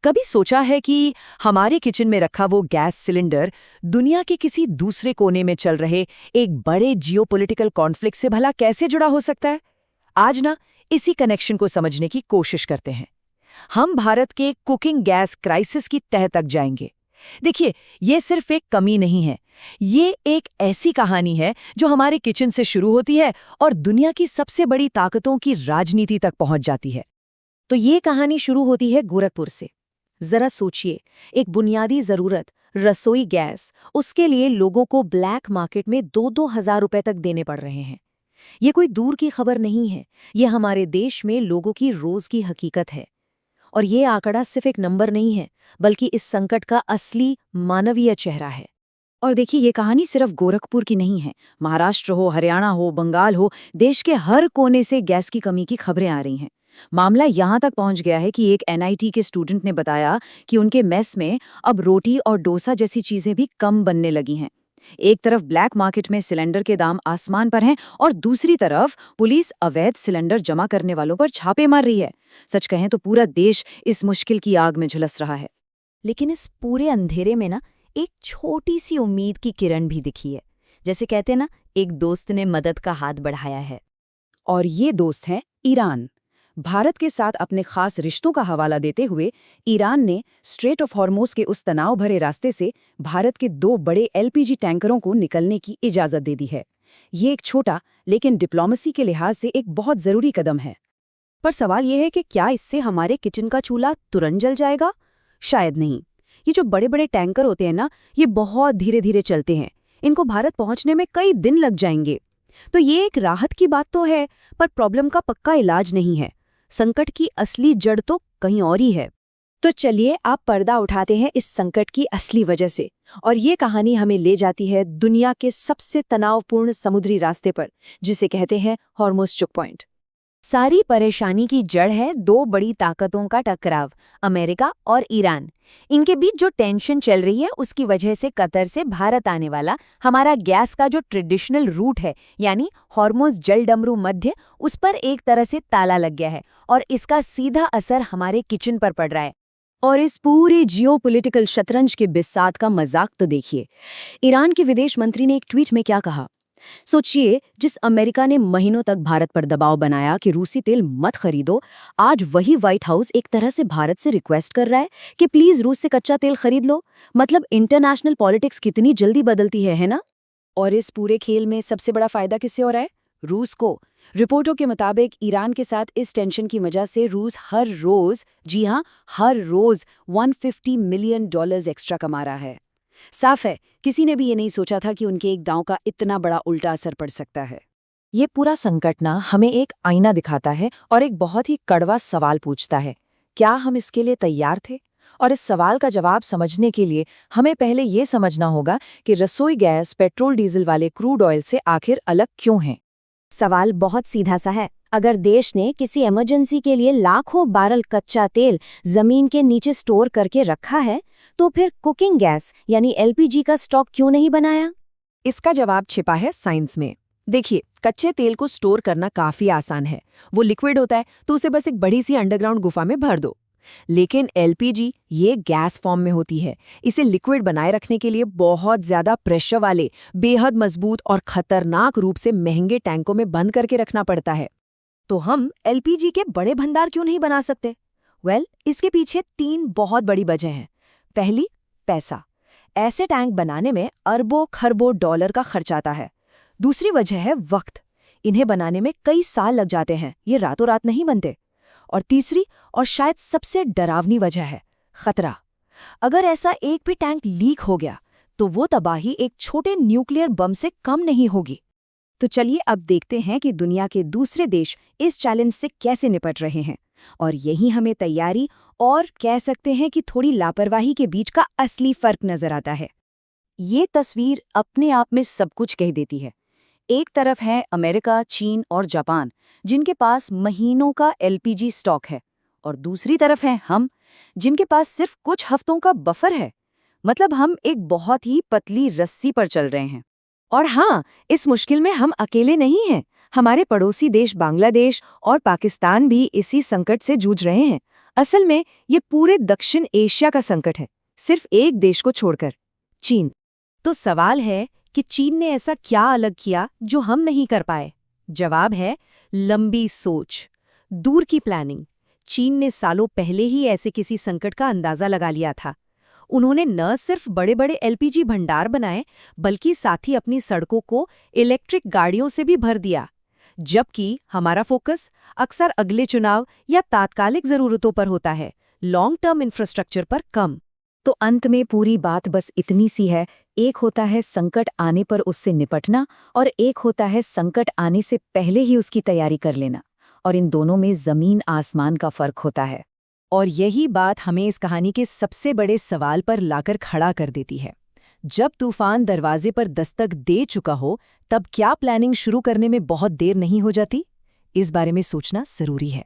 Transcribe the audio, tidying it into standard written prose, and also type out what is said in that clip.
कभी सोचा है कि हमारे किचन में रखा वो गैस सिलेंडर दुनिया के किसी दूसरे कोने में चल रहे एक बड़े जियोपॉलिटिकल कॉन्फ्लिक्ट से भला कैसे जुड़ा हो सकता है? आज ना इसी कनेक्शन को समझने की कोशिश करते हैं। हम भारत के कुकिंग गैस क्राइसिस की तह तक जाएंगे। देखिए, ये सिर्फ एक कमी नहीं है, ये एक ऐसी कहानी है जो हमारे किचन से शुरू होती है और दुनिया की सबसे बड़ी ताकतों की राजनीति तक पहुंच जाती है। तो ये कहानी शुरू होती है गोरखपुर से। जरा सोचिए, एक बुनियादी जरूरत रसोई गैस, उसके लिए लोगों को ब्लैक मार्केट में 2-2 हजार रुपए तक देने पड़ रहे हैं। ये कोई दूर की खबर नहीं है, ये हमारे देश में लोगों की रोज की हकीकत है। और ये आंकड़ा सिर्फ एक नंबर नहीं है, बल्कि इस संकट का असली मानवीय चेहरा है। और देखिए, ये कहानी सिर्फ गोरखपुर की नहीं है। महाराष्ट्र हो, हरियाणा हो, बंगाल हो, देश के हर कोने से गैस की कमी की खबरें आ रही हैं। मामला यहाँ तक पहुँच गया है कि एक एनआईटी के स्टूडेंट ने बताया कि उनके मेस में अब रोटी और डोसा जैसी चीजें भी कम बनने लगी हैं। एक तरफ ब्लैक मार्केट में सिलेंडर के दाम आसमान पर हैं और दूसरी तरफ पुलिस अवैध सिलेंडर जमा करने वालों पर छापे मार रही है। सच कहें तो पूरा देश इस मुश्किल की आग में झुलस रहा है। लेकिन इस पूरे अंधेरे में ना एक छोटी सी उम्मीद की किरण भी दिखी है। जैसे कहते ना, एक दोस्त ने मदद का हाथ बढ़ाया है। और ये दोस्त है ईरान। भारत के साथ अपने खास रिश्तों का हवाला देते हुए ईरान ने स्ट्रेट ऑफ हॉर्मोज के उस तनाव भरे रास्ते से भारत के 2 बड़े एलपीजी टैंकरों को निकलने की इजाजत दे दी है। ये एक छोटा लेकिन डिप्लोमेसी के लिहाज से एक बहुत जरूरी कदम है। पर सवाल यह है कि क्या इससे हमारे किचन का चूल्हा तुरंत जल जाएगा? शायद नहीं। ये जो बड़े बड़े टैंकर होते हैं ना, ये बहुत धीरे धीरे चलते हैं। इनको भारत पहुंचने में कई दिन लग जाएंगे। तो ये एक राहत की बात तो है, पर प्रॉब्लम का पक्का इलाज नहीं है। संकट की असली जड़ तो कहीं और ही है। तो चलिए, आप पर्दा उठाते हैं इस संकट की असली वजह से, और ये कहानी हमें ले जाती है दुनिया के सबसे तनावपूर्ण समुद्री रास्ते पर, जिसे कहते हैं हॉर्मुज़ चोक पॉइंट। सारी परेशानी की जड़ है 2 बड़ी ताकतों का टकराव, अमेरिका और ईरान। इनके बीच जो टेंशन चल रही है, उसकी वजह से कतर से भारत आने वाला हमारा गैस का जो ट्रेडिशनल रूट है, यानी हॉर्मुज़ जलडमरू मध्य, उस पर एक तरह से ताला लग गया है और इसका सीधा असर हमारे किचन पर पड़ रहा है। और इस पूरे जियोपॉलिटिकल शतरंज के बिसात का मजाक तो देखिए। ईरान के विदेश मंत्री ने एक ट्वीट में क्या कहा? सोचिए, जिस अमेरिका ने महीनों तक भारत पर दबाव बनाया कि रूसी तेल मत खरीदो, आज वही व्हाइट हाउस एक तरह से भारत से रिक्वेस्ट कर रहा है कि प्लीज रूस से कच्चा तेल खरीद लो। मतलब इंटरनेशनल पॉलिटिक्स कितनी जल्दी बदलती है ना? और इस पूरे खेल में सबसे बड़ा फायदा किससे हो रहा है? रूस को। रिपोर्टों के मुताबिक ईरान के साथ इस टेंशन की वजह से रूस हर रोज, जी हाँ, हर रोज $150 मिलियन एक्स्ट्रा कमा रहा है। साफ है, किसी ने भी ये नहीं सोचा था कि उनके एक दांव का इतना बड़ा उल्टा असर पड़ सकता है। ये पूरा संकट ना हमें एक आईना दिखाता है और एक बहुत ही कड़वा सवाल पूछता है, क्या हम इसके लिए तैयार थे? और इस सवाल का जवाब समझने के लिए हमें पहले ये समझना होगा कि रसोई गैस पेट्रोल डीजल वाले क्रूड ऑयल से आखिर अलग क्यों हैं। सवाल बहुत सीधा सा है। अगर देश ने किसी इमरजेंसी के लिए लाखों बैरल कच्चा तेल जमीन के नीचे स्टोर करके रखा है, तो फिर कुकिंग गैस यानी एलपीजी का स्टॉक क्यों नहीं बनाया? इसका जवाब छिपा है साइंस में। देखिए, कच्चे तेल को स्टोर करना काफी आसान है। वो लिक्विड होता है, तो उसे बस एक बड़ी सी अंडरग्राउंड गुफा में भर दो। लेकिन एलपीजी ये गैस फॉर्म में होती है। इसे लिक्विड बनाए रखने के लिए बहुत ज्यादा प्रेशर वाले, बेहद मजबूत और खतरनाक रूप से महंगे टैंकों में बंद करके रखना पड़ता है। तो हम एलपीजी के बड़े भंडार क्यों नहीं बना सकते? इसके पीछे 3 बहुत बड़ी वजह हैं। पहली, पैसा। ऐसे टैंक बनाने में अरबों खरबों डॉलर का खर्च आता है। दूसरी वजह है वक्त। इन्हें बनाने में कई साल लग जाते हैं, ये रातों रात नहीं बनते। और तीसरी और शायद सबसे डरावनी वजह है खतरा। अगर ऐसा एक भी टैंक लीक हो गया, तो वो तबाही एक छोटे न्यूक्लियर बम से कम नहीं होगी। तो चलिए अब देखते हैं कि दुनिया के दूसरे देश इस चैलेंज से कैसे निपट रहे हैं। और यही हमें तैयारी और कह सकते हैं कि थोड़ी लापरवाही के बीच का असली फर्क नजर आता है। ये तस्वीर अपने आप में सब कुछ कह देती है। एक तरफ है अमेरिका, चीन और जापान, जिनके पास महीनों का एलपीजी स्टॉक है, और दूसरी तरफ हैं हम, जिनके पास सिर्फ कुछ हफ्तों का बफर है। मतलब हम एक बहुत ही पतली रस्सी पर चल रहे हैं। और हाँ, इस मुश्किल में हम अकेले नहीं हैं। हमारे पड़ोसी देश बांग्लादेश और पाकिस्तान भी इसी संकट से जूझ रहे हैं। असल में ये पूरे दक्षिण एशिया का संकट है, सिर्फ एक देश को छोड़कर, चीन। तो सवाल है कि चीन ने ऐसा क्या अलग किया जो हम नहीं कर पाए? जवाब है लंबी सोच, दूर की प्लानिंग। चीन ने सालों पहले ही ऐसे किसी संकट का अंदाजा लगा लिया था। उन्होंने न सिर्फ बड़े बड़े एलपीजी भंडार बनाए, बल्कि साथ ही अपनी सड़कों को इलेक्ट्रिक गाड़ियों से भी भर दिया। जबकि हमारा फोकस अक्सर अगले चुनाव या तात्कालिक जरूरतों पर होता है, लॉन्ग टर्म इंफ्रास्ट्रक्चर पर कम। तो अंत में पूरी बात बस इतनी सी है, एक होता है संकट आने पर उससे निपटना, और एक होता है संकट आने से पहले ही उसकी तैयारी कर लेना। और इन दोनों में जमीन आसमान का फर्क होता है। और यही बात हमें इस कहानी के सबसे बड़े सवाल पर लाकर खड़ा कर देती है। जब तूफान दरवाजे पर दस्तक दे चुका हो, तब क्या प्लानिंग शुरू करने में बहुत देर नहीं हो जाती? इस बारे में सोचना जरूरी है।